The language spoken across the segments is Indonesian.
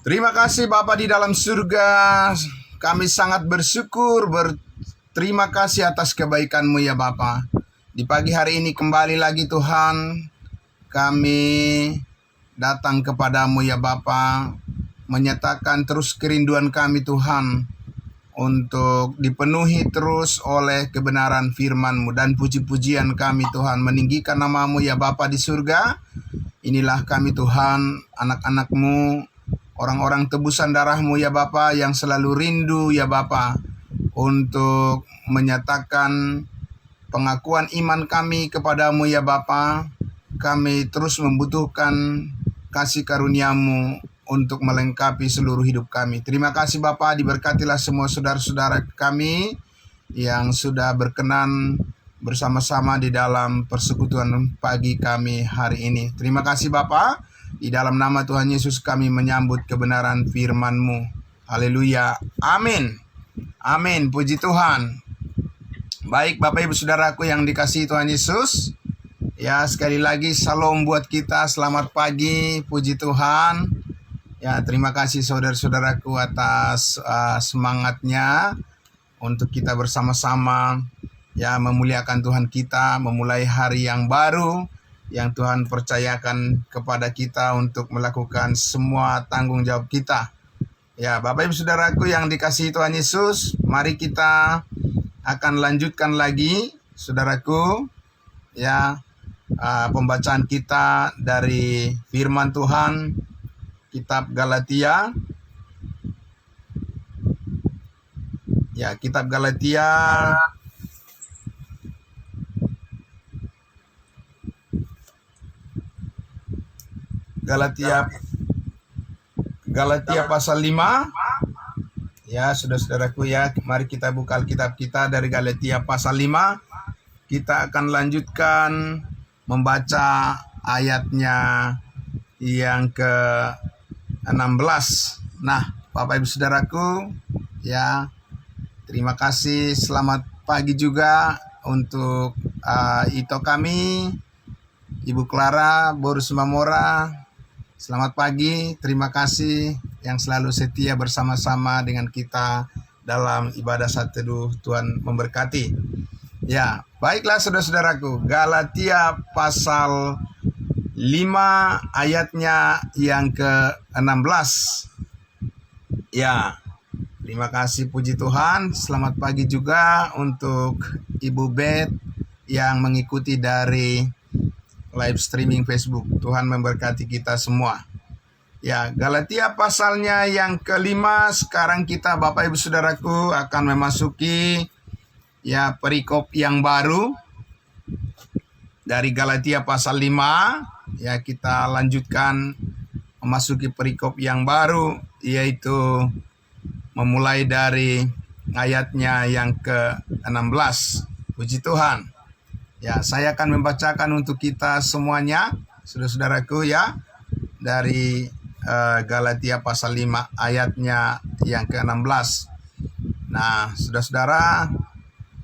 Terima kasih Bapa di dalam surga. Kami sangat bersyukur, berterima kasih atas kebaikan-Mu ya Bapa. Di pagi hari ini kembali lagi Tuhan, kami datang kepadamu ya Bapa, menyatakan terus kerinduan kami Tuhan, untuk dipenuhi terus oleh kebenaran firman-Mu dan puji-pujian kami Tuhan, meninggikan nama-Mu ya Bapa di surga. Inilah kami Tuhan, anak-anak-Mu, orang-orang tebusan darah-Mu ya Bapa, yang selalu rindu ya Bapa untuk menyatakan pengakuan iman kami kepadamu ya Bapa. Kami terus membutuhkan kasih karunia-Mu untuk melengkapi seluruh hidup kami. Terima kasih Bapa, diberkatilah semua saudara-saudara kami yang sudah berkenan bersama-sama di dalam persekutuan pagi kami hari ini. Terima kasih Bapa. Di dalam nama Tuhan Yesus kami menyambut kebenaran firman-Mu. Haleluya. Amin. Amin. Puji Tuhan. Baik Bapak Ibu Saudaraku yang dikasihi Tuhan Yesus. Ya, sekali lagi salam buat kita. Selamat pagi. Puji Tuhan. Ya, terima kasih saudara-saudaraku atas semangatnya untuk kita bersama-sama ya memuliakan Tuhan kita, memulai hari yang baru yang Tuhan percayakan kepada kita untuk melakukan semua tanggung jawab kita. Ya, Bapak Ibu Saudaraku yang dikasihi Tuhan Yesus, mari kita akan lanjutkan lagi, saudaraku, ya, pembacaan kita dari firman Tuhan, kitab Galatia. Ya, kitab Galatia pasal 5. Ya, saudara-saudaraku ya, mari kita buka Alkitab kita dari Galatia pasal 5. Kita akan lanjutkan membaca ayatnya yang ke-16. Nah, Bapak Ibu Saudaraku, ya, terima kasih. Selamat pagi juga untuk Ito kami, Ibu Clara, Boris Mamora. Selamat pagi, terima kasih yang selalu setia bersama-sama dengan kita dalam ibadah saat teduh. Tuhan memberkati. Ya, baiklah saudara-saudaraku, Galatia pasal 5 ayatnya yang ke-16. Ya, terima kasih, puji Tuhan. Selamat pagi juga untuk Ibu Beth yang mengikuti dari live streaming Facebook. Tuhan memberkati kita semua. Ya, Galatia pasalnya yang ke-5. Sekarang kita Bapak Ibu Saudaraku akan memasuki ya perikop yang baru dari Galatia pasal 5. Ya, kita lanjutkan memasuki perikop yang baru, yaitu memulai dari ayatnya yang ke-16. Puji Tuhan. Ya, saya akan membacakan untuk kita semuanya, saudara-saudaraku ya, dari Galatia pasal 5 ayatnya yang ke-16. Nah, saudara-saudara,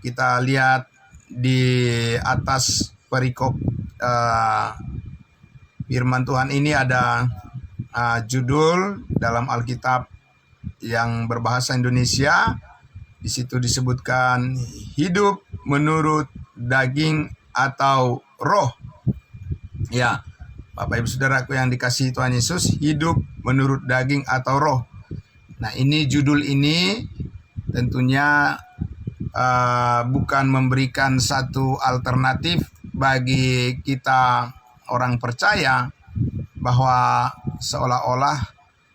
kita lihat di atas perikop firman Tuhan ini ada judul dalam Alkitab yang berbahasa Indonesia. Di situ disebutkan hidup menurut daging atau roh. Ya, Bapak Ibu Saudaraku yang dikasihi Tuhan Yesus, hidup menurut daging atau roh. Nah, ini judul ini tentunya bukan memberikan satu alternatif bagi kita orang percaya bahwa seolah-olah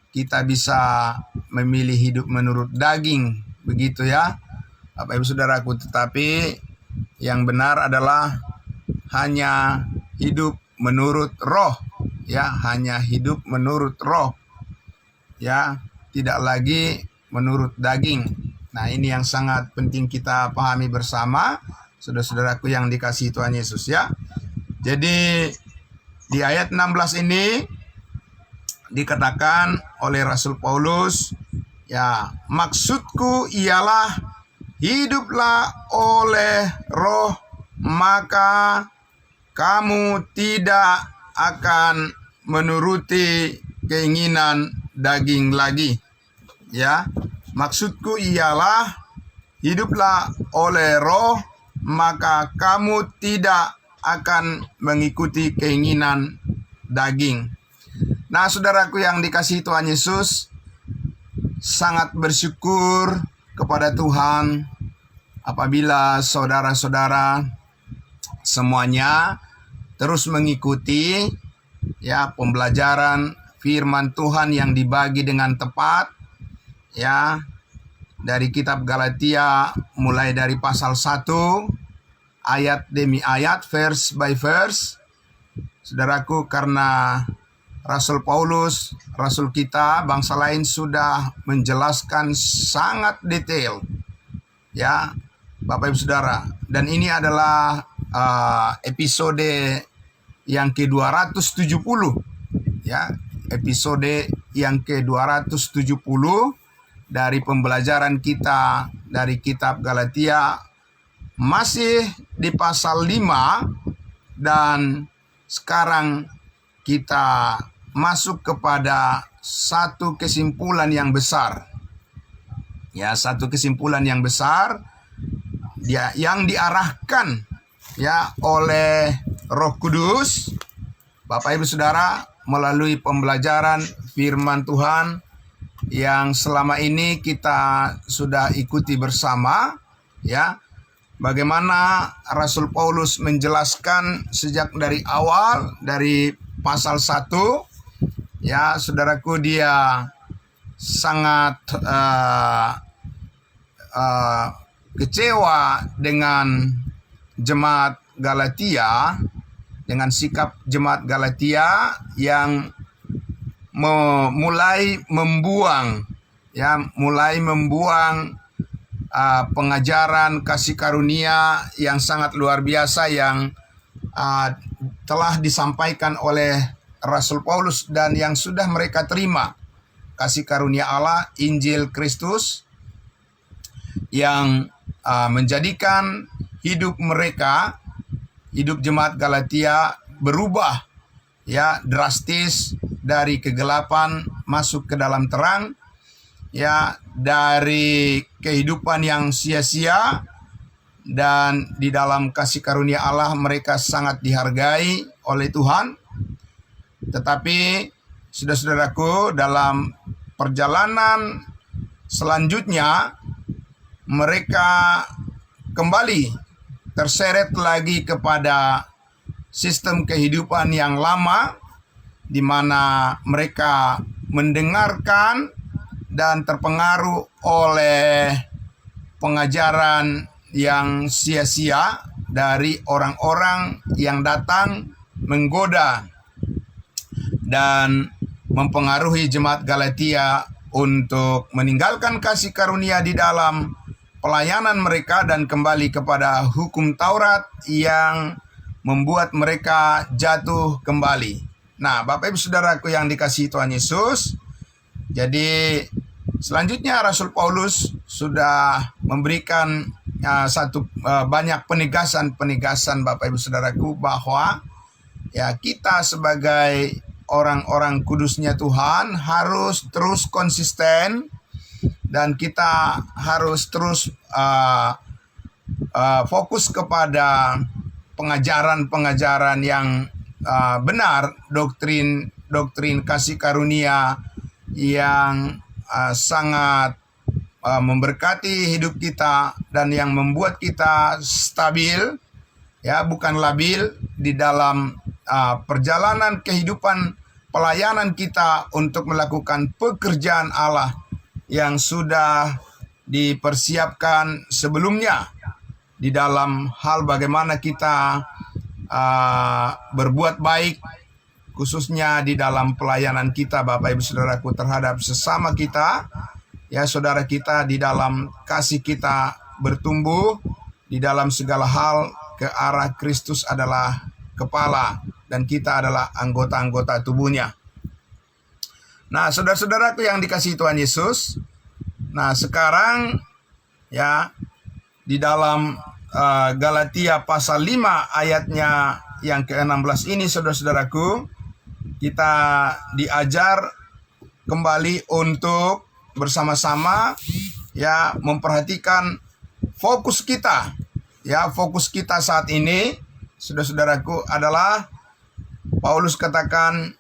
kita bisa memilih hidup menurut daging, begitu ya Bapak Ibu Saudaraku. Tetapi yang benar adalah hanya hidup menurut roh, ya, hanya hidup menurut roh, ya, tidak lagi menurut daging. Nah, ini yang sangat penting kita pahami bersama, saudara-saudaraku yang dikasihi Tuhan Yesus ya. Jadi di ayat 16 ini dikatakan oleh Rasul Paulus, ya, maksudku ialah hiduplah oleh roh, maka kamu tidak akan menuruti keinginan daging lagi. Ya, maksudku ialah hiduplah oleh roh, maka kamu tidak akan mengikuti keinginan daging. Nah, saudaraku yang dikasihi Tuhan Yesus, sangat bersyukur kepada Tuhan apabila saudara-saudara semuanya terus mengikuti ya pembelajaran firman Tuhan yang dibagi dengan tepat ya dari kitab Galatia, mulai dari pasal 1 ayat demi ayat, verse by verse. Saudaraku, karena Rasul Paulus, Rasul kita, bangsa lain sudah menjelaskan sangat detail ya Bapak Ibu Saudara. Dan ini adalah episode yang ke-270 ya, episode yang ke-270 dari pembelajaran kita dari kitab Galatia, masih di pasal 5, dan sekarang kita masuk kepada satu kesimpulan yang besar. Ya, satu kesimpulan yang besar ya, yang diarahkan ya oleh Roh Kudus, Bapak Ibu Saudara, melalui pembelajaran firman Tuhan yang selama ini kita sudah ikuti bersama ya. Bagaimana Rasul Paulus menjelaskan sejak dari awal, dari pasal 1 ya, saudaraku, dia sangat kecewa dengan jemaat Galatia, dengan sikap jemaat Galatia yang mulai membuang pengajaran kasih karunia yang sangat luar biasa yang telah disampaikan oleh Rasul Paulus dan yang sudah mereka terima, kasih karunia Allah, Injil Kristus, yang menjadikan hidup mereka, hidup jemaat Galatia berubah ya drastis, dari kegelapan masuk ke dalam terang ya, dari kehidupan yang sia-sia, dan di dalam kasih karunia Allah mereka sangat dihargai oleh Tuhan. Tetapi saudara-saudaraku, dalam perjalanan selanjutnya mereka kembali terseret lagi kepada sistem kehidupan yang lama, di mana mereka mendengarkan dan terpengaruh oleh pengajaran yang sia-sia dari orang-orang yang datang menggoda dan mempengaruhi jemaat Galatia untuk meninggalkan kasih karunia di dalam pelayanan mereka dan kembali kepada hukum Taurat yang membuat mereka jatuh kembali. Nah, Bapak Ibu Saudaraku yang dikasihi Tuhan Yesus, jadi selanjutnya Rasul Paulus sudah memberikan banyak penegasan Bapak Ibu Saudaraku, bahwa ya kita sebagai orang-orang kudusnya Tuhan harus terus konsisten, dan kita harus terus fokus kepada pengajaran-pengajaran yang benar, doktrin kasih karunia yang sangat memberkati hidup kita dan yang membuat kita stabil ya, bukan labil di dalam perjalanan kehidupan pelayanan kita untuk melakukan pekerjaan Allah yang sudah dipersiapkan sebelumnya, di dalam hal bagaimana kita berbuat baik, khususnya di dalam pelayanan kita, Bapak Ibu Saudaraku, terhadap sesama kita ya, saudara kita, di dalam kasih kita bertumbuh di dalam segala hal ke arah Kristus adalah kepala dan kita adalah anggota-anggota tubuhnya. Nah, saudara-saudaraku yang dikasihi Tuhan Yesus, nah sekarang ya di dalam Galatia pasal 5 ayatnya yang ke-16 ini, saudara-saudaraku, kita diajar kembali untuk bersama-sama ya memperhatikan fokus kita. Ya, fokus kita saat ini, saudara-saudaraku, adalah Paulus katakan,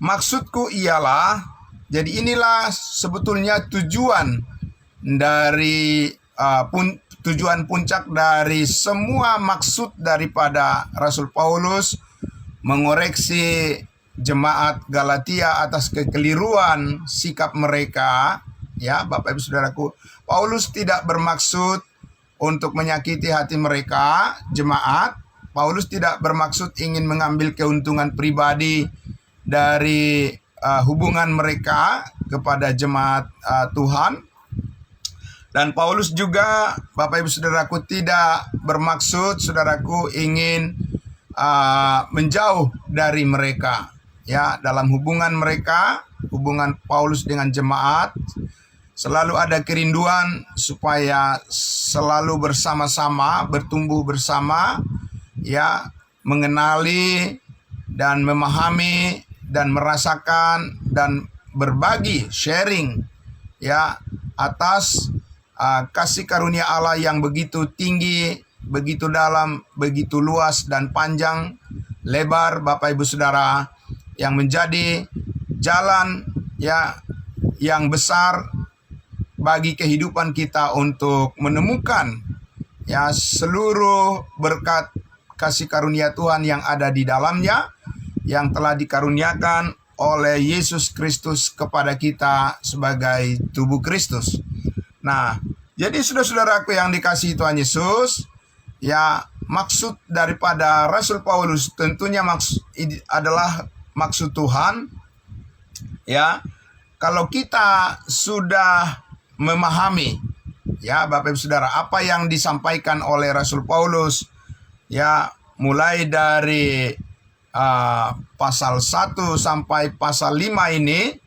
maksudku ialah, jadi inilah sebetulnya tujuan dari tujuan puncak dari semua maksud daripada Rasul Paulus mengoreksi jemaat Galatia atas kekeliruan sikap mereka. Ya, Bapak Ibu Saudaraku, Paulus tidak bermaksud untuk menyakiti hati mereka, jemaat. Paulus tidak bermaksud ingin mengambil keuntungan pribadi dari hubungan mereka kepada jemaat Tuhan. Dan Paulus juga, Bapak Ibu Saudaraku, tidak bermaksud saudaraku ingin menjauh dari mereka. Ya, dalam hubungan mereka, hubungan Paulus dengan jemaat, selalu ada kerinduan supaya selalu bersama-sama, bertumbuh bersama, ya, mengenali dan memahami dan merasakan dan berbagi, sharing, ya, atas kasih karunia Allah yang begitu tinggi, begitu dalam, begitu luas dan panjang, lebar, Bapak Ibu Saudara, yang menjadi jalan ya yang besar bagi kehidupan kita untuk menemukan ya seluruh berkat kasih karunia Tuhan yang ada di dalamnya, yang telah dikaruniakan oleh Yesus Kristus kepada kita sebagai tubuh Kristus. Nah, jadi saudara-saudaraku yang dikasihi Tuhan Yesus, ya maksud daripada Rasul Paulus tentunya adalah maksud Tuhan. Ya, kalau kita sudah memahami, ya Bapak Ibu Saudara, apa yang disampaikan oleh Rasul Paulus, ya mulai dari pasal 1 sampai pasal 5 ini,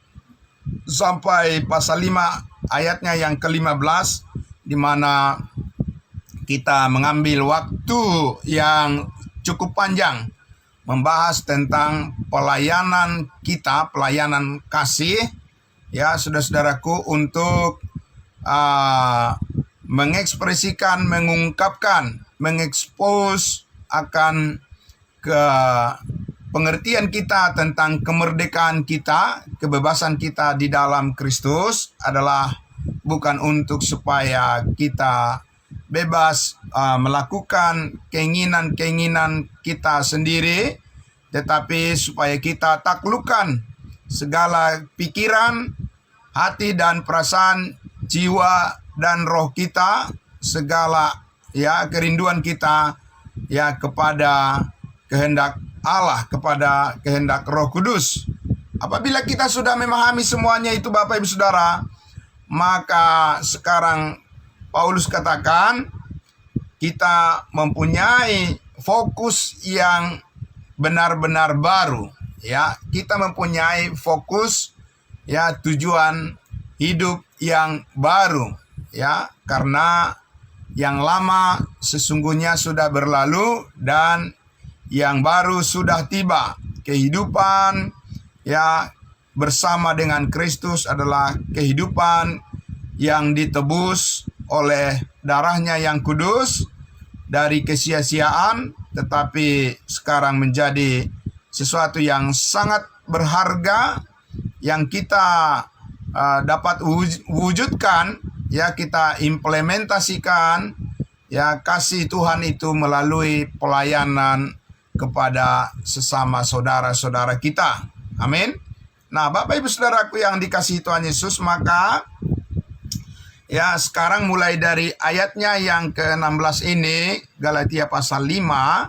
sampai pasal 5 ayatnya yang ke-15, di mana kita mengambil waktu yang cukup panjang membahas tentang pelayanan kita, pelayanan kasih, ya saudara-saudaraku, untuk mengekspresikan, mengungkapkan, mengekspos akan ke pengertian kita tentang kemerdekaan kita, kebebasan kita di dalam Kristus adalah bukan untuk supaya kita bebas melakukan keinginan-keinginan kita sendiri, tetapi supaya kita taklukkan segala pikiran, hati dan perasaan, jiwa dan roh kita, segala ya kerinduan kita ya kepada kehendak Allah, kepada kehendak Roh Kudus. Apabila kita sudah memahami semuanya itu Bapak Ibu Saudara, maka sekarang Paulus katakan kita mempunyai fokus yang benar-benar baru, ya. Kita mempunyai fokus ya tujuan hidup yang baru, ya, karena yang lama sesungguhnya sudah berlalu dan yang baru sudah tiba. Kehidupan ya bersama dengan Kristus adalah kehidupan yang ditebus oleh darahnya yang kudus dari kesia-siaan, tetapi sekarang menjadi sesuatu yang sangat berharga yang kita dapat wujudkan, ya kita implementasikan ya kasih Tuhan itu melalui pelayanan kepada sesama saudara-saudara kita. Amin. Nah, Bapak Ibu Saudaraku yang dikasihi Tuhan Yesus, maka ya sekarang mulai dari ayatnya yang ke-16 ini, Galatia pasal 5,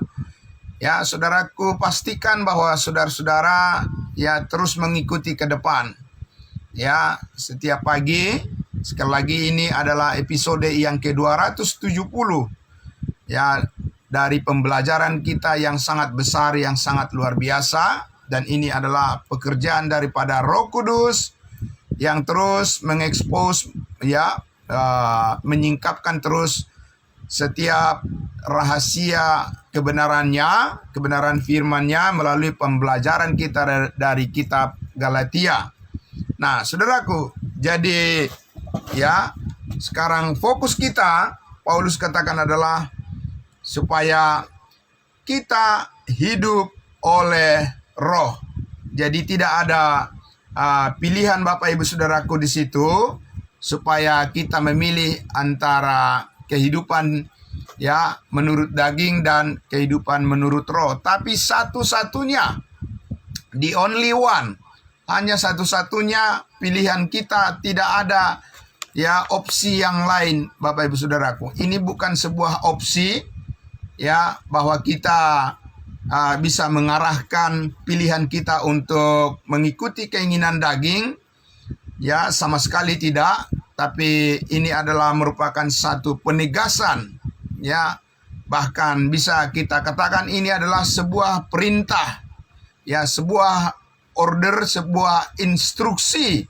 ya saudaraku, pastikan bahwa saudara-saudara ya terus mengikuti ke depan. Ya, setiap pagi, sekali lagi ini adalah episode yang ke-270. Ya, dari pembelajaran kita yang sangat besar, yang sangat luar biasa. Dan ini adalah pekerjaan daripada Roh Kudus yang terus mengekspos, ya, menyingkapkan terus setiap rahasia kebenarannya, kebenaran firman-Nya melalui pembelajaran kita dari kitab Galatia. Nah, saudaraku, jadi ya sekarang fokus kita, Paulus katakan adalah supaya kita hidup oleh roh. Jadi tidak ada pilihan Bapak Ibu Saudaraku di situ, supaya kita memilih antara kehidupan ya menurut daging dan kehidupan menurut roh. Tapi satu-satunya, the only one, hanya satu-satunya pilihan kita, tidak ada ya opsi yang lain Bapak Ibu Saudaraku. Ini bukan sebuah opsi ya bahwa kita bisa mengarahkan pilihan kita untuk mengikuti keinginan daging. Ya, sama sekali tidak. Tapi ini adalah merupakan satu penegasan. Ya, bahkan bisa kita katakan ini adalah sebuah perintah. Ya, sebuah order, sebuah instruksi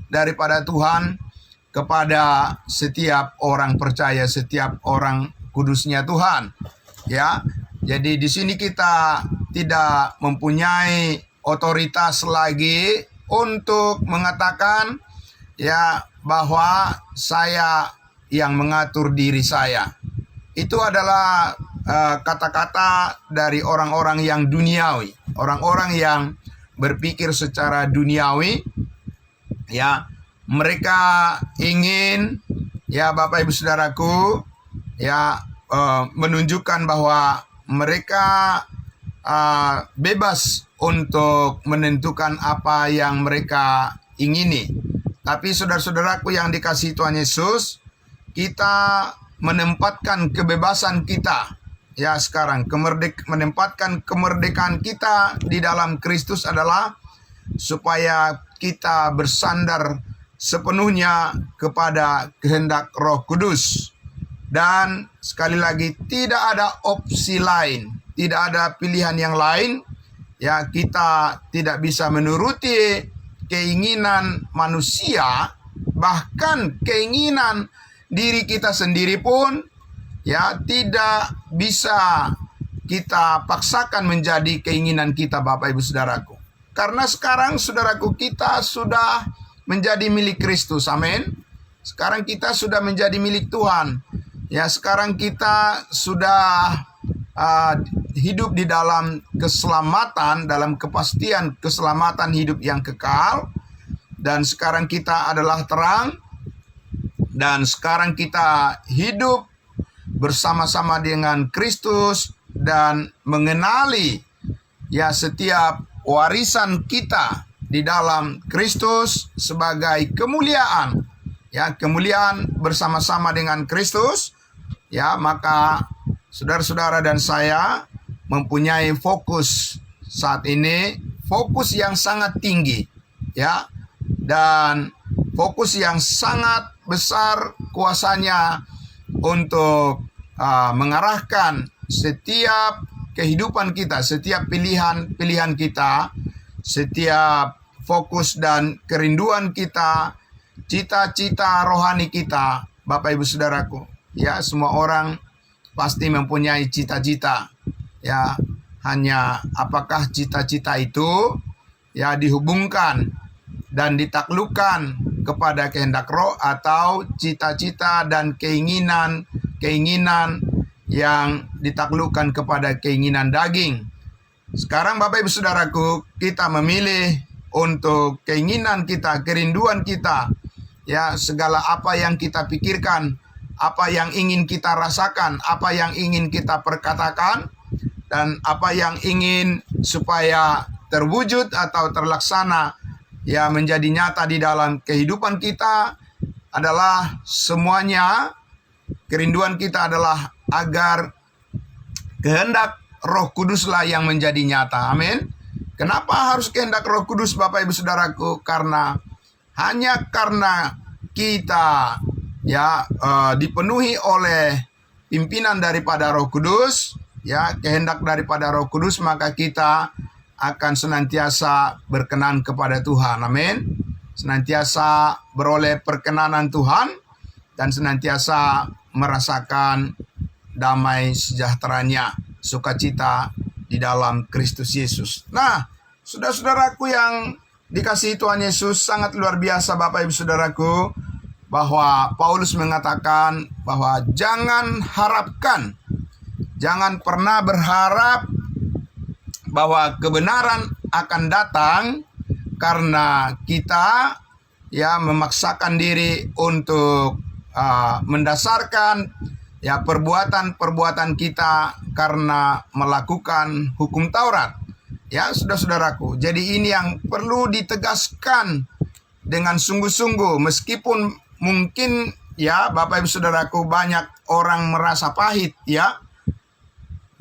daripada Tuhan kepada setiap orang percaya, setiap orang kudusnya Tuhan. Ya, jadi di sini kita tidak mempunyai otoritas lagi untuk mengatakan ya bahwa saya yang mengatur diri saya. Itu adalah kata-kata dari orang-orang yang duniawi, orang-orang yang berpikir secara duniawi. Ya, mereka ingin ya Bapak Ibu Saudaraku ya menunjukkan bahwa mereka bebas untuk menentukan apa yang mereka ingini. Tapi saudara-saudaraku yang dikasihi Tuhan Yesus, kita menempatkan kebebasan kita. Ya, sekarang menempatkan kemerdekaan kita di dalam Kristus adalah supaya kita bersandar sepenuhnya kepada kehendak Roh Kudus. Dan sekali lagi, tidak ada opsi lain, tidak ada pilihan yang lain. Ya, kita tidak bisa menuruti keinginan manusia, bahkan keinginan diri kita sendiri pun ya tidak bisa kita paksakan menjadi keinginan kita Bapak Ibu Saudaraku. Karena sekarang saudaraku, kita sudah menjadi milik Kristus. Amin. Sekarang kita sudah menjadi milik Tuhan. Ya, sekarang kita sudah hidup di dalam keselamatan, dalam kepastian keselamatan hidup yang kekal. Dan sekarang kita adalah terang. Dan sekarang kita hidup bersama-sama dengan Kristus dan mengenali ya setiap warisan kita di dalam Kristus sebagai kemuliaan. Ya, kemuliaan bersama-sama dengan Kristus. Ya, maka saudara-saudara dan saya mempunyai fokus saat ini, fokus yang sangat tinggi, ya, dan fokus yang sangat besar kuasanya untuk mengarahkan setiap kehidupan kita, setiap pilihan kita, setiap fokus dan kerinduan kita, cita-cita rohani kita, Bapak Ibu Saudaraku. Ya, semua orang pasti mempunyai cita-cita. Ya, hanya apakah cita-cita itu ya dihubungkan dan ditaklukkan kepada kehendak roh, atau cita-cita dan keinginan yang ditaklukkan kepada keinginan daging. Sekarang Bapak Ibu Saudaraku, kita memilih untuk keinginan kita, kerinduan kita, ya, segala apa yang kita pikirkan, apa yang ingin kita rasakan, apa yang ingin kita perkatakan, dan apa yang ingin supaya terwujud atau terlaksana, ya, menjadi nyata di dalam kehidupan kita adalah semuanya, kerinduan kita adalah agar kehendak Roh Kuduslah yang menjadi nyata. Amin. Kenapa harus kehendak Roh Kudus Bapak Ibu Saudaraku? Karena hanya karena kita ya dipenuhi oleh pimpinan daripada Roh Kudus, ya, kehendak daripada Roh Kudus, maka kita akan senantiasa berkenan kepada Tuhan. Amin. Senantiasa beroleh perkenanan Tuhan dan senantiasa merasakan damai sejahteranya, sukacita di dalam Kristus Yesus. Nah, saudara-saudaraku yang dikasihi Tuhan Yesus, sangat luar biasa Bapak Ibu Saudaraku, bahwa Paulus mengatakan bahwa jangan pernah berharap bahwa kebenaran akan datang karena kita memaksakan diri untuk mendasarkan perbuatan-perbuatan kita karena melakukan hukum Taurat. Ya, saudara-saudaraku. Jadi ini yang perlu ditegaskan dengan sungguh-sungguh, meskipun mungkin Bapak Ibu Saudaraku, banyak orang merasa pahit,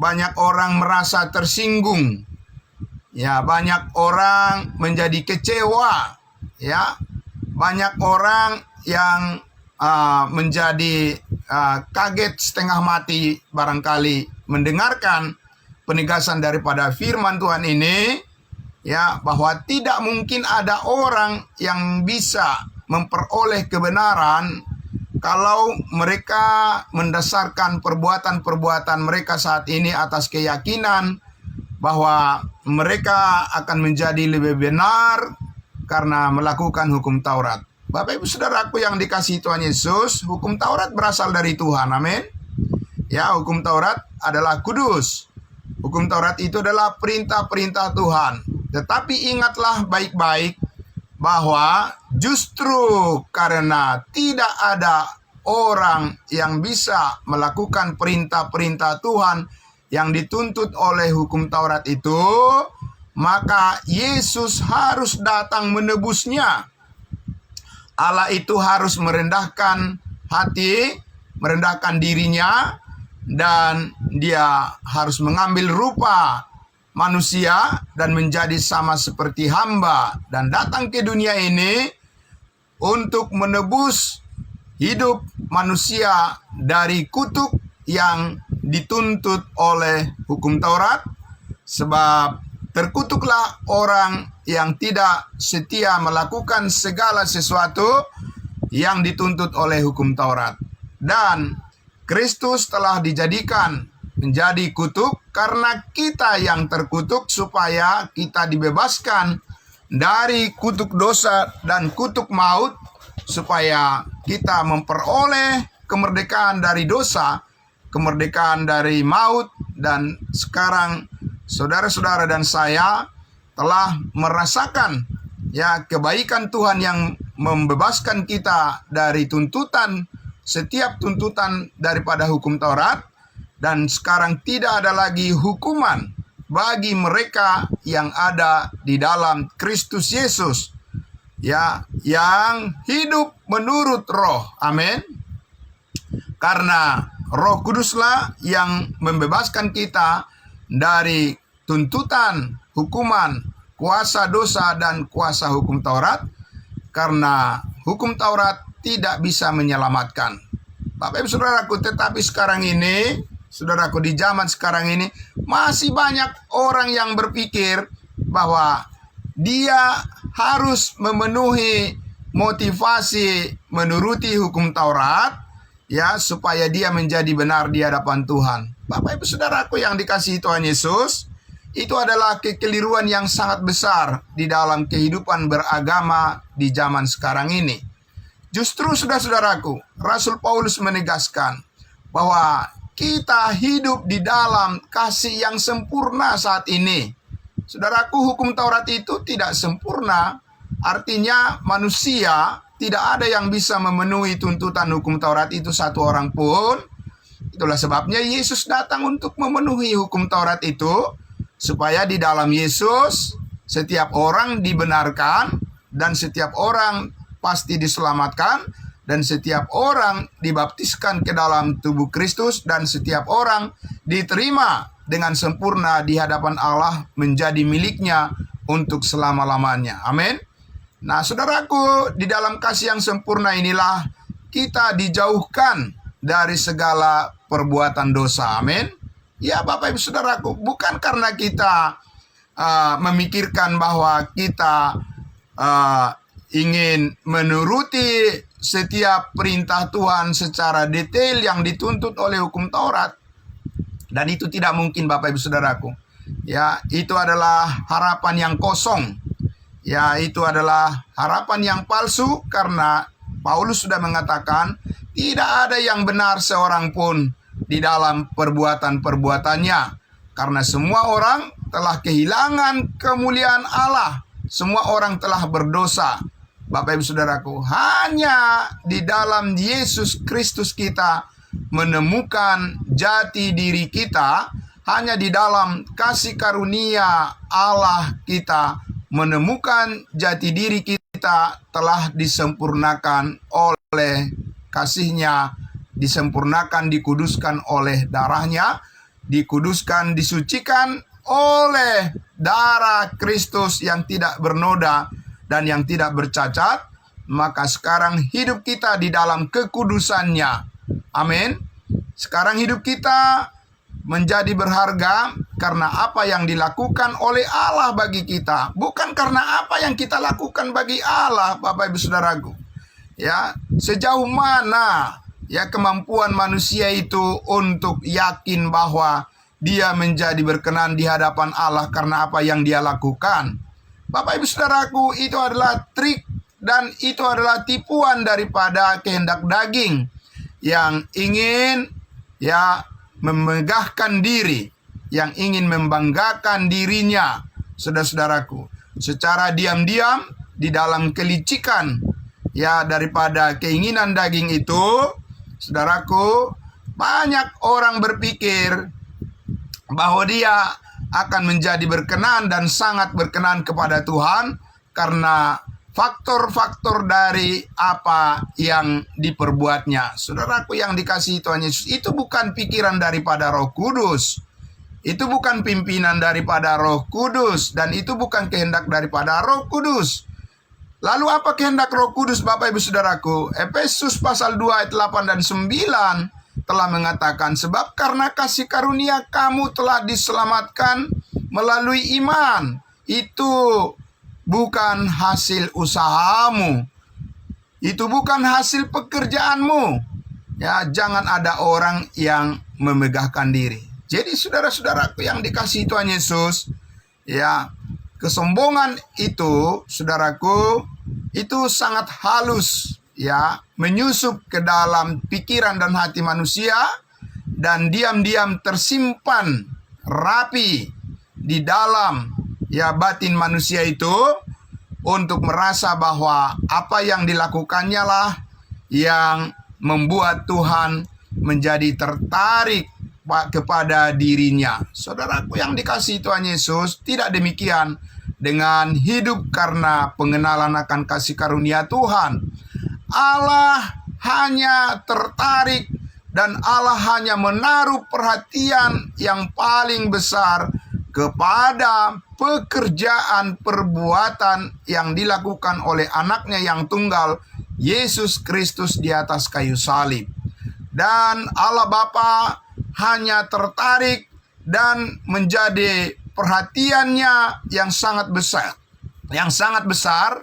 banyak orang merasa tersinggung, banyak orang menjadi kecewa, banyak orang yang menjadi kaget setengah mati barangkali mendengarkan penegasan daripada firman Tuhan ini, bahwa tidak mungkin ada orang yang bisa memperoleh kebenaran kalau mereka mendasarkan perbuatan-perbuatan mereka saat ini atas keyakinan bahwa mereka akan menjadi lebih benar karena melakukan hukum Taurat. Bapak Ibu Saudaraku yang dikasihi Tuhan Yesus, hukum Taurat berasal dari Tuhan, amin. Hukum Taurat adalah kudus. Hukum Taurat itu adalah perintah-perintah Tuhan. Tetapi ingatlah baik-baik bahwa justru karena tidak ada orang yang bisa melakukan perintah-perintah Tuhan yang dituntut oleh hukum Taurat itu, maka Yesus harus datang menebusnya. Allah itu harus merendahkan hati, merendahkan dirinya, dan dia harus mengambil rupa manusia dan menjadi sama seperti hamba dan datang ke dunia ini untuk menebus hidup manusia dari kutuk yang dituntut oleh hukum Taurat. Sebab terkutuklah orang yang tidak setia melakukan segala sesuatu yang dituntut oleh hukum Taurat. Dan Kristus telah dijadikan menjadi kutuk karena kita yang terkutuk, supaya kita dibebaskan dari kutuk dosa dan kutuk maut, supaya kita memperoleh kemerdekaan dari dosa, kemerdekaan dari maut. Dan sekarang saudara-saudara dan saya telah merasakan kebaikan Tuhan yang membebaskan kita dari setiap tuntutan daripada hukum Taurat, dan sekarang tidak ada lagi hukuman bagi mereka yang ada di dalam Kristus Yesus, yang hidup menurut Roh, amin. Karena Roh Kuduslah yang membebaskan kita dari tuntutan, hukuman, kuasa dosa dan kuasa hukum Taurat, karena hukum Taurat tidak bisa menyelamatkan. Bapak Ibu Saudaraku, tetapi sekarang ini, saudaraku, di zaman sekarang ini masih banyak orang yang berpikir bahwa dia harus memenuhi motivasi menuruti hukum Taurat, supaya dia menjadi benar di hadapan Tuhan. Bapak Ibu Saudaraku yang dikasihi Tuhan Yesus, itu adalah kekeliruan yang sangat besar di dalam kehidupan beragama di zaman sekarang ini. Justru saudara-saudaraku, Rasul Paulus menegaskan bahwa kita hidup di dalam kasih yang sempurna saat ini. Saudaraku, hukum Taurat itu tidak sempurna. Artinya manusia tidak ada yang bisa memenuhi tuntutan hukum Taurat itu satu orang pun. Itulah sebabnya Yesus datang untuk memenuhi hukum Taurat itu, supaya di dalam Yesus setiap orang dibenarkan, dan setiap orang pasti diselamatkan, dan setiap orang dibaptiskan ke dalam tubuh Kristus, dan setiap orang diterima dengan sempurna di hadapan Allah menjadi miliknya untuk selama-lamanya. Amin. Nah, saudaraku, di dalam kasih yang sempurna inilah kita dijauhkan dari segala perbuatan dosa. Amin. Ya, Bapak Ibu Saudaraku, bukan karena kita memikirkan bahwa kita ingin menuruti setiap perintah Tuhan secara detail yang dituntut oleh hukum Taurat. Dan itu tidak mungkin, Bapak Ibu Saudaraku. Ya, itu adalah harapan yang kosong. ya itu adalah harapan yang palsu, karena Paulus sudah mengatakan tidak ada yang benar seorang pun di dalam perbuatan-perbuatannya, karena semua orang telah kehilangan kemuliaan Allah. Semua orang telah berdosa. Bapak Ibu Saudaraku, hanya di dalam Yesus Kristus kita menemukan jati diri kita. Hanya di dalam kasih karunia Allah kita menemukan jati diri kita telah disempurnakan oleh kasih-Nya, disempurnakan, dikuduskan oleh darah-Nya, dikuduskan, disucikan oleh darah Kristus yang tidak bernoda dan yang tidak bercacat. Maka sekarang hidup kita di dalam kekudusan-Nya. Amin. Sekarang hidup kita menjadi berharga karena apa yang dilakukan oleh Allah bagi kita, bukan karena apa yang kita lakukan bagi Allah. Bapak Ibu Saudaraku, ya, sejauh mana ya kemampuan manusia itu untuk yakin bahwa dia menjadi berkenan di hadapan Allah karena apa yang dia lakukan. Bapak Ibu Saudaraku, itu adalah trik dan itu adalah tipuan daripada kehendak daging yang ingin ya memegahkan diri, yang ingin membanggakan dirinya, saudara-saudaraku, secara diam-diam di dalam kelicikan ya daripada keinginan daging itu. Saudaraku, banyak orang berpikir bahwa dia akan menjadi berkenan dan sangat berkenan kepada Tuhan karena faktor-faktor dari apa yang diperbuatnya. Saudaraku yang dikasihi Tuhan Yesus, itu bukan pikiran daripada Roh Kudus. Itu bukan pimpinan daripada Roh Kudus. Dan itu bukan kehendak daripada Roh Kudus. Lalu apa kehendak Roh Kudus, Bapak Ibu Saudaraku? Efesus pasal 2 ayat 8 dan 9 telah mengatakan, sebab karena kasih karunia kamu telah diselamatkan melalui iman. Itu bukan hasil usahamu. Itu bukan hasil pekerjaanmu. Ya, jangan ada orang yang memegahkan diri. Jadi saudara-saudaraku yang dikasihi Tuhan Yesus, ya, kesombongan itu, saudaraku, itu sangat halus, ya, menyusup ke dalam pikiran dan hati manusia dan diam-diam tersimpan rapi di dalam ya batin manusia itu untuk merasa bahwa apa yang dilakukannya lah yang membuat Tuhan menjadi tertarik kepada dirinya. Saudaraku yang dikasihi Tuhan Yesus, tidak demikian dengan hidup karena pengenalan akan kasih karunia Tuhan. Allah hanya tertarik dan Allah hanya menaruh perhatian yang paling besar kepada pekerjaan perbuatan yang dilakukan oleh anaknya yang tunggal, Yesus Kristus di atas kayu salib. Dan Allah Bapa hanya tertarik dan menjadi perhatiannya yang sangat besar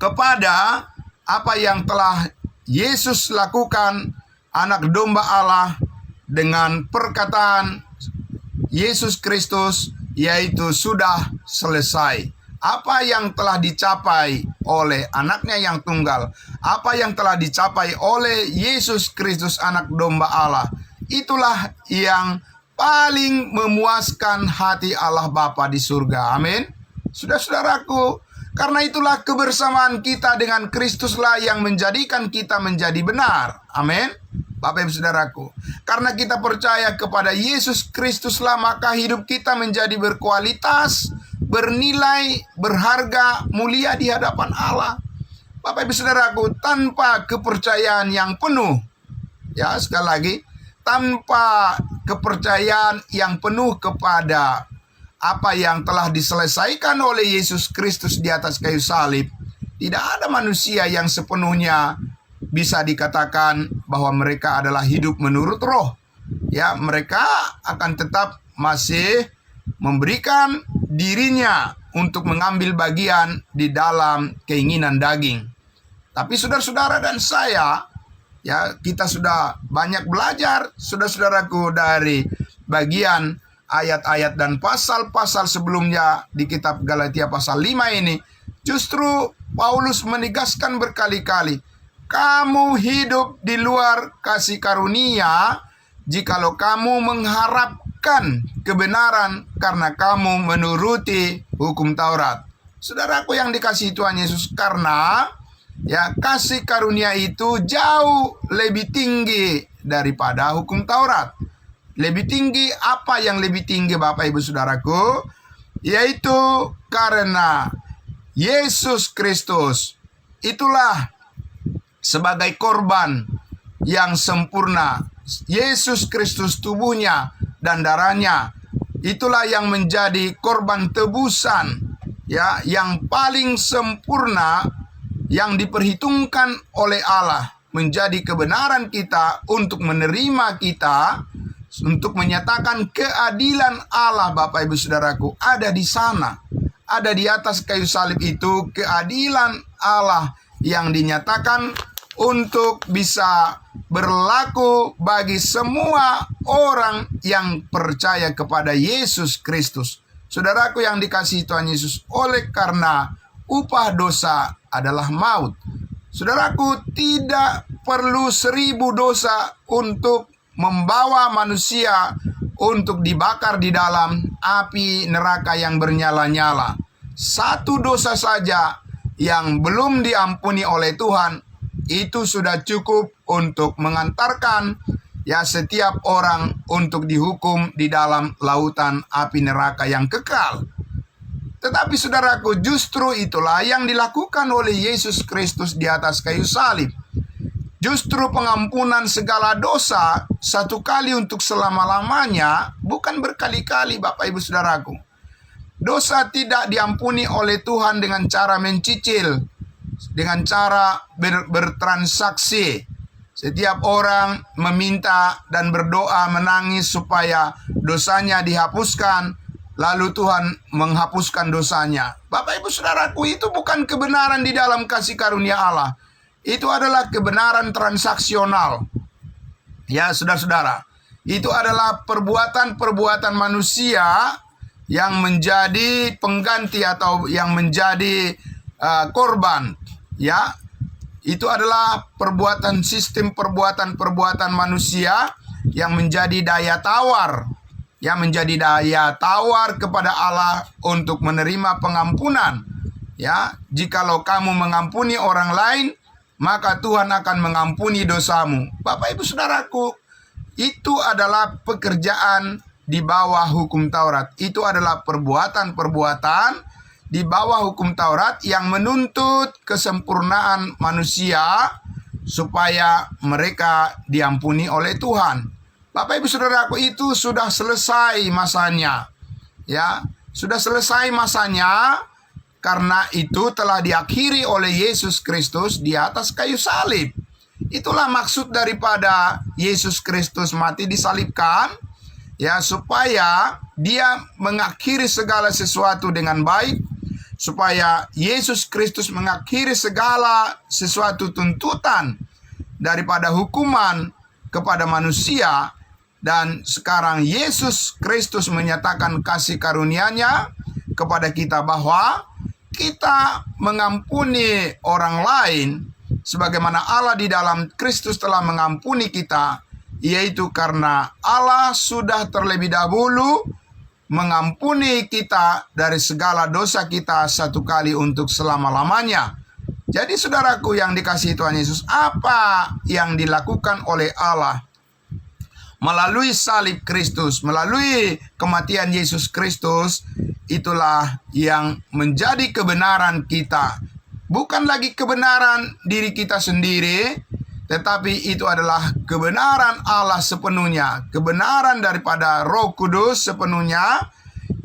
kepada apa yang telah Yesus lakukan, anak domba Allah, dengan perkataan Yesus Kristus, yaitu sudah selesai. Apa yang telah dicapai oleh anaknya yang tunggal, apa yang telah dicapai oleh Yesus Kristus anak domba Allah, itulah yang paling memuaskan hati Allah Bapa di surga. Amin. Saudara-saudaraku, karena itulah kebersamaan kita dengan Kristuslah yang menjadikan kita menjadi benar. Amin. Bapak Ibu Saudaraku, karena kita percaya kepada Yesus Kristuslah, maka hidup kita menjadi berkualitas, bernilai, berharga, mulia di hadapan Allah. Bapak Ibu Saudaraku, tanpa kepercayaan yang penuh, ya sekali lagi, tanpa kepercayaan yang penuh kepada apa yang telah diselesaikan oleh Yesus Kristus di atas kayu salib, tidak ada manusia yang sepenuhnya bisa dikatakan bahwa mereka adalah hidup menurut roh. Ya, mereka akan tetap masih memberikan dirinya untuk mengambil bagian di dalam keinginan daging. Tapi saudara-saudara dan saya, ya, kita sudah banyak belajar, saudara-saudaraku, dari bagian ayat-ayat dan pasal-pasal sebelumnya di kitab Galatia pasal 5 ini, justru Paulus menegaskan berkali-kali, kamu hidup di luar kasih karunia jikalau kamu mengharapkan kebenaran karena kamu menuruti hukum Taurat. Saudaraku yang dikasihi Tuhan Yesus, karena kasih karunia itu jauh lebih tinggi daripada hukum Taurat. Lebih tinggi, apa yang lebih tinggi Bapak Ibu Saudaraku? Yaitu karena Yesus Kristus itulah sebagai korban yang sempurna. Yesus Kristus tubuhnya dan darahnya itulah yang menjadi korban tebusan yang paling sempurna, yang diperhitungkan oleh Allah menjadi kebenaran kita untuk menerima kita, untuk menyatakan keadilan Allah. Bapak Ibu Saudaraku, ada di sana, ada di atas kayu salib itu keadilan Allah yang dinyatakan untuk bisa berlaku bagi semua orang yang percaya kepada Yesus Kristus. Saudaraku yang dikasihi Tuhan Yesus, oleh karena upah dosa adalah maut. Saudaraku, tidak perlu 1000 dosa untuk membawa manusia untuk dibakar di dalam api neraka yang bernyala-nyala. Satu dosa saja yang belum diampuni oleh Tuhan, itu sudah cukup untuk mengantarkan setiap orang untuk dihukum di dalam lautan api neraka yang kekal. Tetapi saudaraku, justru itulah yang dilakukan oleh Yesus Kristus di atas kayu salib. Justru pengampunan segala dosa satu kali untuk selama-lamanya, bukan berkali-kali Bapak Ibu Saudaraku. Dosa tidak diampuni oleh Tuhan dengan cara mencicil, dengan cara bertransaksi. Setiap orang meminta dan berdoa menangis supaya dosanya dihapuskan, lalu Tuhan menghapuskan dosanya. Bapak Ibu Saudaraku, itu bukan kebenaran di dalam kasih karunia Allah. Itu adalah kebenaran transaksional. Ya, saudara-saudara, itu adalah perbuatan-perbuatan manusia yang menjadi pengganti atau yang menjadi korban. Ya, itu adalah sistem perbuatan manusia yang menjadi daya tawar. Yang menjadi daya tawar kepada Allah untuk menerima pengampunan. Ya, jikalau kamu mengampuni orang lain, maka Tuhan akan mengampuni dosamu. Bapak Ibu Saudaraku, itu adalah pekerjaan di bawah hukum Taurat. Itu adalah perbuatan-perbuatan di bawah hukum Taurat yang menuntut kesempurnaan manusia supaya mereka diampuni oleh Tuhan. Bapak Ibu Saudaraku, itu sudah selesai masanya. Ya, sudah selesai masanya. Karena itu telah diakhiri oleh Yesus Kristus di atas kayu salib. Itulah maksud daripada Yesus Kristus mati disalibkan, supaya dia mengakhiri segala sesuatu dengan baik, supaya Yesus Kristus mengakhiri segala sesuatu tuntutan daripada hukuman kepada manusia. Dan sekarang Yesus Kristus menyatakan kasih karunia-Nya kepada kita bahwa kita mengampuni orang lain sebagaimana Allah di dalam Kristus telah mengampuni kita, yaitu karena Allah sudah terlebih dahulu mengampuni kita dari segala dosa kita satu kali untuk selama-lamanya. Jadi saudaraku yang dikasihi Tuhan Yesus, apa yang dilakukan oleh Allah melalui salib Kristus, melalui kematian Yesus Kristus, itulah yang menjadi kebenaran kita. Bukan lagi kebenaran diri kita sendiri, tetapi itu adalah kebenaran Allah sepenuhnya. Kebenaran daripada Roh Kudus sepenuhnya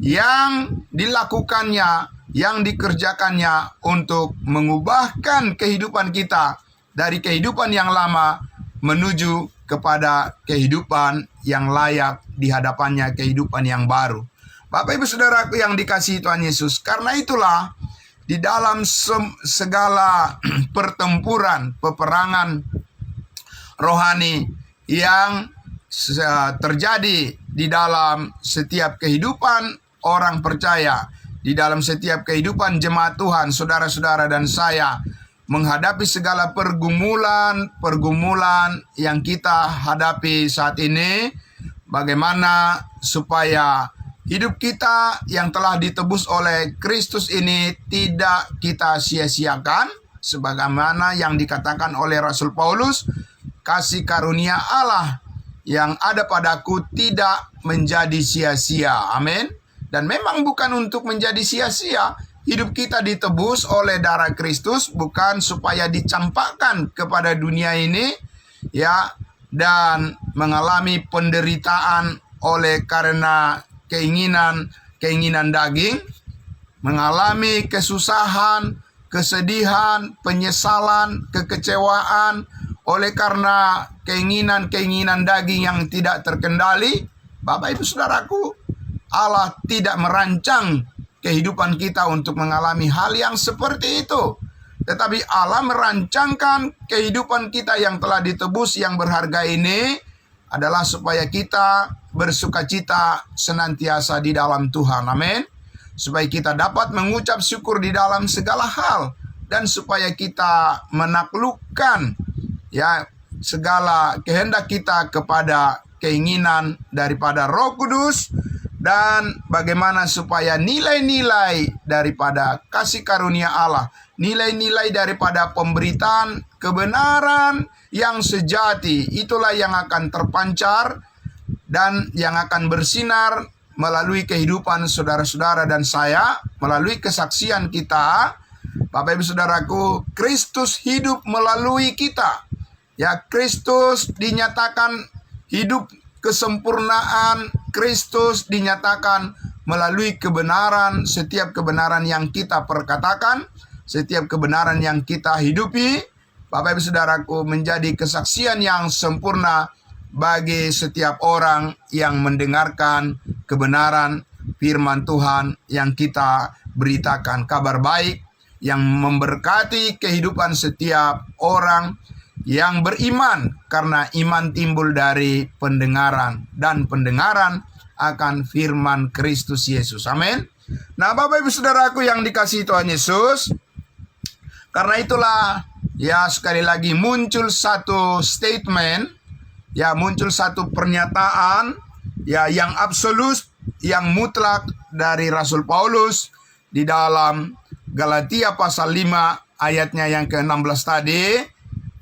yang dilakukannya, yang dikerjakannya untuk mengubahkan kehidupan kita dari kehidupan yang lama menuju kepada kehidupan yang layak di hadapannya, kehidupan yang baru. Bapak Ibu Saudaraku yang dikasihi Tuhan Yesus, karena itulah di dalam segala pertempuran, peperangan rohani yang terjadi di dalam setiap kehidupan orang percaya, di dalam setiap kehidupan jemaat Tuhan, saudara-saudara dan saya, menghadapi segala pergumulan yang kita hadapi saat ini, bagaimana supaya hidup kita yang telah ditebus oleh Kristus ini tidak kita sia-siakan, sebagaimana yang dikatakan oleh Rasul Paulus, kasih karunia Allah yang ada padaku tidak menjadi sia-sia. Amin. Dan memang bukan untuk menjadi sia-sia. Hidup kita ditebus oleh darah Kristus bukan supaya dicampakkan kepada dunia ini, ya, dan mengalami penderitaan oleh karena keinginan daging, mengalami kesusahan, kesedihan, penyesalan, kekecewaan oleh karena keinginan daging yang tidak terkendali. Bapak Ibu Saudaraku, Allah tidak merancang kehidupan kita untuk mengalami hal yang seperti itu. Tetapi Allah merancangkan kehidupan kita yang telah ditebus yang berharga ini adalah supaya kita bersukacita senantiasa di dalam Tuhan. Amin. Supaya kita dapat mengucap syukur di dalam segala hal. Dan supaya kita menaklukkan, ya, segala kehendak kita kepada keinginan daripada Roh Kudus. Dan bagaimana supaya nilai-nilai daripada kasih karunia Allah, nilai-nilai daripada pemberitaan kebenaran yang sejati, itulah yang akan terpancar dan yang akan bersinar melalui kehidupan saudara-saudara dan saya, melalui kesaksian kita. Bapak Ibu Saudaraku, Kristus hidup melalui kita. Ya, Kristus dinyatakan hidup, kesempurnaan Kristus dinyatakan melalui kebenaran, setiap kebenaran yang kita perkatakan, setiap kebenaran yang kita hidupi, Bapak Ibu Saudaraku, menjadi kesaksian yang sempurna bagi setiap orang yang mendengarkan kebenaran firman Tuhan yang kita beritakan, kabar baik yang memberkati kehidupan setiap orang yang beriman, karena iman timbul dari pendengaran, dan pendengaran akan firman Kristus Yesus. Amin. Nah, Bapak Ibu Saudaraku yang dikasihi Tuhan Yesus, karena itulah, ya, sekali lagi muncul satu statement, ya, muncul satu pernyataan, ya, yang absolut, yang mutlak dari Rasul Paulus di dalam Galatia pasal 5 ayatnya yang ke-16 tadi.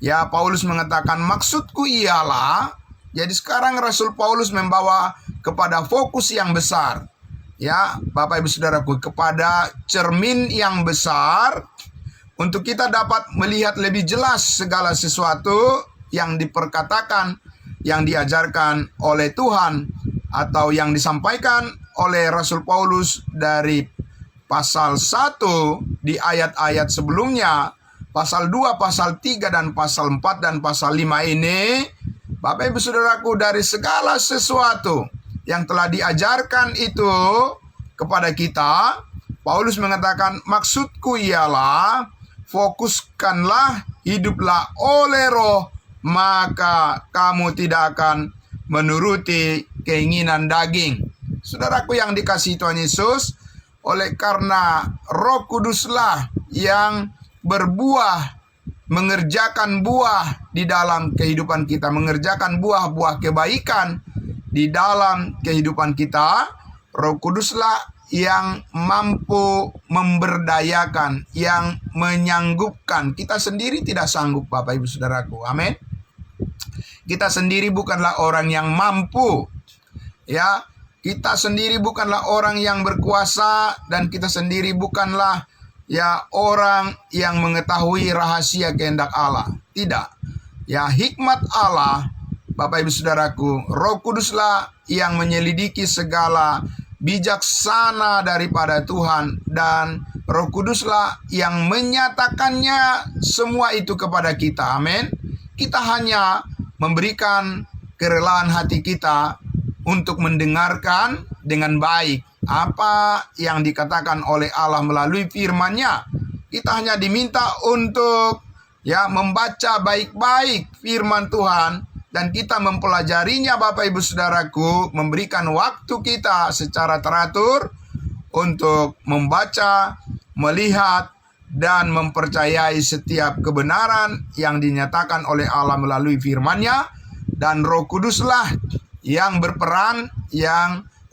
Ya, Paulus mengatakan, maksudku ialah, jadi sekarang Rasul Paulus membawa kepada fokus yang besar. Ya, Bapak Ibu Saudaraku, kepada cermin yang besar, untuk kita dapat melihat lebih jelas segala sesuatu yang diperkatakan, yang diajarkan oleh Tuhan, atau yang disampaikan oleh Rasul Paulus dari pasal 1 di ayat-ayat sebelumnya, pasal 2, pasal 3, dan pasal 4, dan pasal 5 ini, Bapak Ibu Saudaraku, dari segala sesuatu yang telah diajarkan itu kepada kita, Paulus mengatakan, maksudku ialah, fokuskanlah, hiduplah oleh Roh, maka kamu tidak akan menuruti keinginan daging. Saudaraku yang dikasihi Tuhan Yesus, oleh karena Roh Kuduslah yang berbuah, mengerjakan buah di dalam kehidupan kita, mengerjakan buah-buah kebaikan di dalam kehidupan kita. Roh Kuduslah yang mampu memberdayakan, yang menyanggupkan. Kita sendiri tidak sanggup, Bapak Ibu Saudaraku. Amin. Kita sendiri bukanlah orang yang mampu. Ya, kita sendiri bukanlah orang yang berkuasa, dan kita sendiri bukanlah, ya, orang yang mengetahui rahasia kehendak Allah. Tidak. Ya, hikmat Allah, Bapak Ibu Saudaraku, Roh Kuduslah yang menyelidiki segala bijaksana daripada Tuhan, dan Roh Kuduslah yang menyatakannya semua itu kepada kita. Amin. Kita hanya memberikan kerelaan hati kita untuk mendengarkan dengan baik apa yang dikatakan oleh Allah melalui firman-Nya. Kita hanya diminta untuk, ya, membaca baik-baik firman Tuhan, dan kita mempelajarinya Bapak Ibu Saudaraku, memberikan waktu kita secara teratur untuk membaca, melihat, dan mempercayai setiap kebenaran yang dinyatakan oleh Allah melalui firman-Nya, dan Roh Kuduslah yang berperan,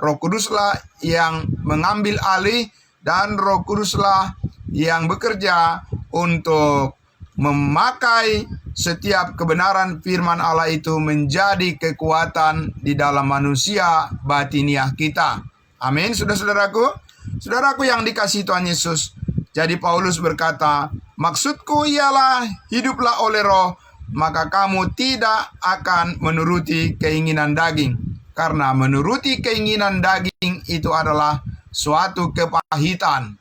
Roh Kuduslah yang mengambil alih, dan Roh Kuduslah yang bekerja untuk memakai setiap kebenaran firman Allah itu menjadi kekuatan di dalam manusia batiniah kita. Amin, saudara-saudaraku. Saudaraku yang dikasihi Tuhan Yesus. Jadi Paulus berkata, maksudku ialah hiduplah oleh roh, maka kamu tidak akan menuruti keinginan daging. Karena menuruti keinginan daging itu adalah suatu kepahitan.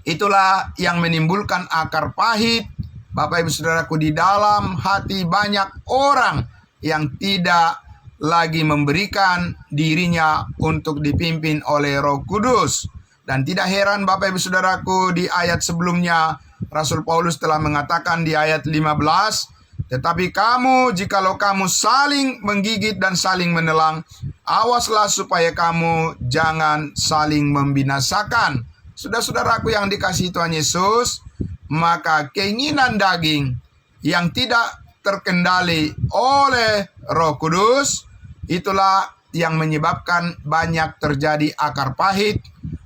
Itulah yang menimbulkan akar pahit, Bapak Ibu Saudaraku, di dalam hati banyak orang yang tidak lagi memberikan dirinya untuk dipimpin oleh Roh Kudus. Dan tidak heran Bapak Ibu Saudaraku, di ayat sebelumnya Rasul Paulus telah mengatakan di ayat 15, tetapi kamu, jikalau kamu saling menggigit dan saling menelang, awaslah supaya kamu jangan saling membinasakan. Saudara-saudaraku yang dikasihi Tuhan Yesus, maka keinginan daging yang tidak terkendali oleh Roh Kudus, itulah yang menyebabkan banyak terjadi akar pahit,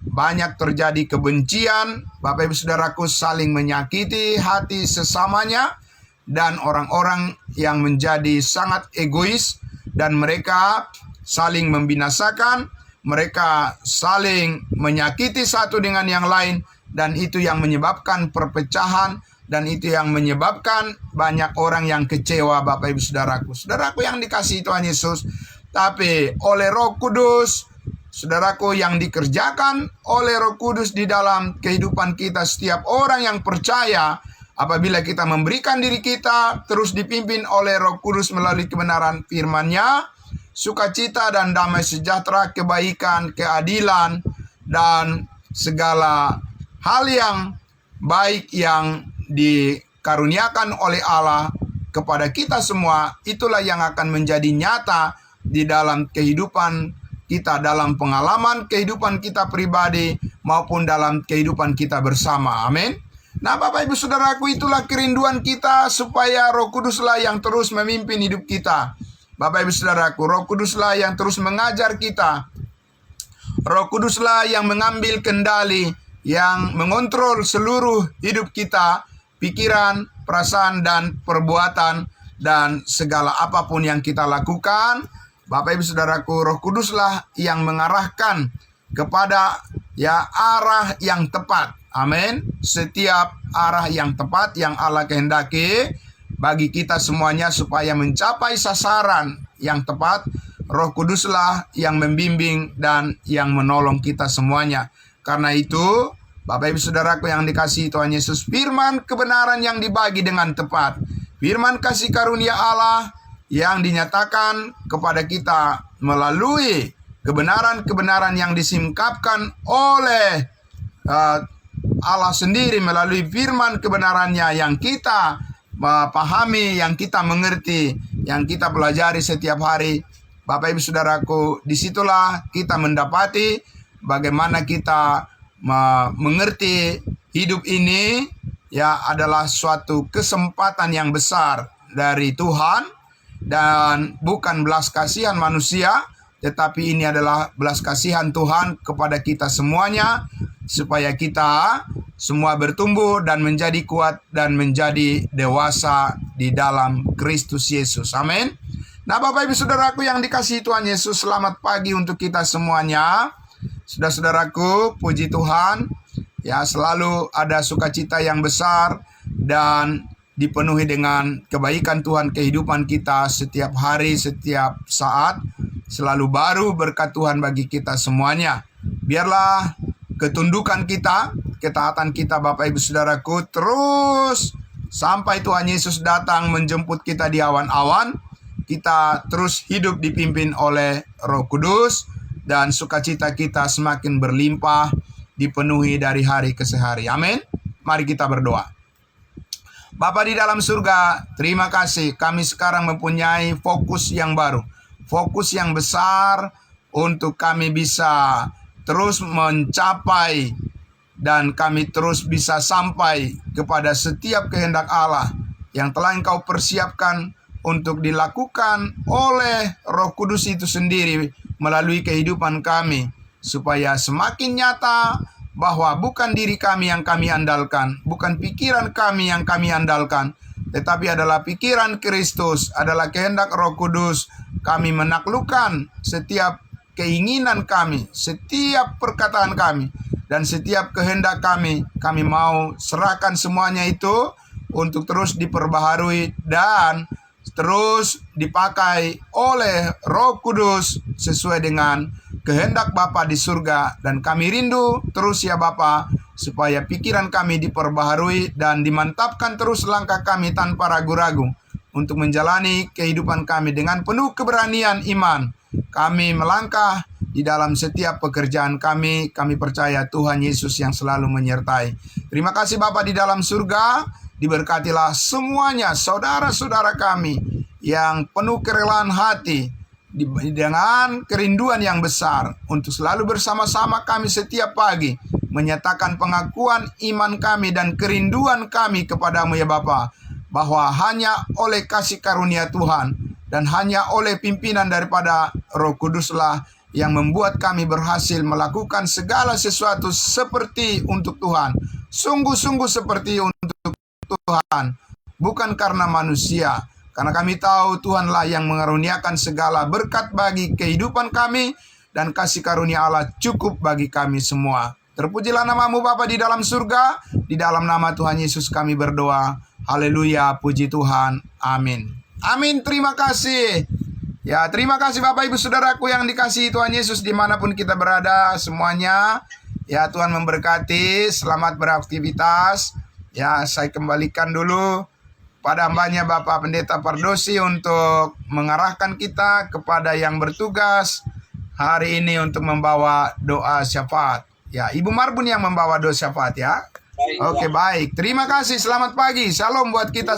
banyak terjadi kebencian, Bapak Ibu Saudaraku, saling menyakiti hati sesamanya, dan orang-orang yang menjadi sangat egois, dan mereka saling membinasakan, mereka saling menyakiti satu dengan yang lain, dan itu yang menyebabkan perpecahan, dan itu yang menyebabkan banyak orang yang kecewa Bapak Ibu Saudaraku. Saudaraku yang dikasihi Tuhan Yesus, tapi oleh Roh Kudus, saudaraku, yang dikerjakan oleh Roh Kudus di dalam kehidupan kita setiap orang yang percaya, apabila kita memberikan diri kita terus dipimpin oleh Roh Kudus melalui kebenaran firman-Nya, sukacita dan damai sejahtera, kebaikan, keadilan, dan segala hal yang baik yang dikaruniakan oleh Allah kepada kita semua, itulah yang akan menjadi nyata di dalam kehidupan kita, dalam pengalaman kehidupan kita pribadi maupun dalam kehidupan kita bersama. Amin. Nah Bapak Ibu Saudaraku, itulah kerinduan kita supaya Roh Kuduslah yang terus memimpin hidup kita. Bapak Ibu Saudaraku, Roh Kuduslah yang terus mengajar kita. Roh Kuduslah yang mengambil kendali, yang mengontrol seluruh hidup kita, pikiran, perasaan, dan perbuatan, dan segala apapun yang kita lakukan. Bapak Ibu Saudaraku, Roh Kuduslah yang mengarahkan kepada arah yang tepat. Amin. Setiap arah yang tepat yang Allah kehendaki bagi kita semuanya supaya mencapai sasaran yang tepat. Roh Kuduslah yang membimbing dan yang menolong kita semuanya. Karena itu, Bapak Ibu Saudaraku yang dikasihi Tuhan Yesus, firman kebenaran yang dibagi dengan tepat, firman kasih karunia Allah yang dinyatakan kepada kita melalui kebenaran-kebenaran yang disingkapkan oleh Allah sendiri melalui firman kebenarannya yang kita pahami, yang kita mengerti, yang kita pelajari setiap hari. Bapak Ibu Saudaraku, disitulah kita mendapati bagaimana kita mengerti hidup ini adalah suatu kesempatan yang besar dari Tuhan, dan bukan belas kasihan manusia, tetapi ini adalah belas kasihan Tuhan kepada kita semuanya, supaya kita semua bertumbuh dan menjadi kuat dan menjadi dewasa di dalam Kristus Yesus. Amin. Nah Bapak Ibu Saudaraku yang dikasihi Tuhan Yesus, selamat pagi untuk kita semuanya. Saudara-saudaraku, puji Tuhan, selalu ada sukacita yang besar dan dipenuhi dengan kebaikan Tuhan kehidupan kita setiap hari, setiap saat, selalu baru berkat Tuhan bagi kita semuanya. Biarlah ketundukan kita, ketaatan kita Bapak Ibu Saudaraku terus sampai Tuhan Yesus datang menjemput kita di awan-awan, kita terus hidup dipimpin oleh Roh Kudus, dan sukacita kita semakin berlimpah, dipenuhi dari hari ke hari. Amin. Mari kita berdoa. Bapa di dalam surga, terima kasih kami sekarang mempunyai fokus yang baru. Fokus yang besar untuk kami bisa terus mencapai dan kami terus bisa sampai kepada setiap kehendak Allah yang telah Engkau persiapkan untuk dilakukan oleh Roh Kudus itu sendiri melalui kehidupan kami, supaya semakin nyata bahwa bukan diri kami yang kami andalkan, bukan pikiran kami yang kami andalkan, tetapi adalah pikiran Kristus, adalah kehendak Roh Kudus. Kami menaklukkan setiap keinginan kami, setiap perkataan kami, dan setiap kehendak kami. Kami mau serahkan semuanya itu untuk terus diperbaharui dan terus dipakai oleh Roh Kudus sesuai dengan kehendak Bapa di surga. Dan kami rindu terus ya Bapa, supaya pikiran kami diperbaharui dan dimantapkan terus langkah kami tanpa ragu-ragu untuk menjalani kehidupan kami dengan penuh keberanian iman. Kami melangkah di dalam setiap pekerjaan kami. Kami percaya Tuhan Yesus yang selalu menyertai. Terima kasih Bapa di dalam surga. Diberkatilah semuanya saudara-saudara kami yang penuh kerelaan hati dengan kerinduan yang besar untuk selalu bersama-sama kami setiap pagi menyatakan pengakuan iman kami dan kerinduan kami kepadamu ya Bapa, bahwa hanya oleh kasih karunia Tuhan dan hanya oleh pimpinan daripada Roh Kuduslah yang membuat kami berhasil melakukan segala sesuatu seperti untuk Tuhan, sungguh-sungguh seperti untuk Tuhan, bukan karena manusia. Karena kami tahu Tuhanlah yang mengaruniakan segala berkat bagi kehidupan kami, dan kasih karunia Allah cukup bagi kami semua. Terpujilah namamu Bapa di dalam surga. Di dalam nama Tuhan Yesus kami berdoa. Haleluya, puji Tuhan. Amin. Amin, terima kasih. Ya, terima kasih Bapak Ibu Saudaraku yang dikasihi Tuhan Yesus dimanapun kita berada semuanya. Ya, Tuhan memberkati. Selamat beraktivitas. Ya, saya kembalikan dulu pada hambanya Bapak Pendeta Pardosi untuk mengarahkan kita kepada yang bertugas hari ini untuk membawa doa syafaat. Ya, Ibu Marbun yang membawa doa syafaat ya. Oke, baik. Terima kasih. Selamat pagi. Shalom buat kita semua.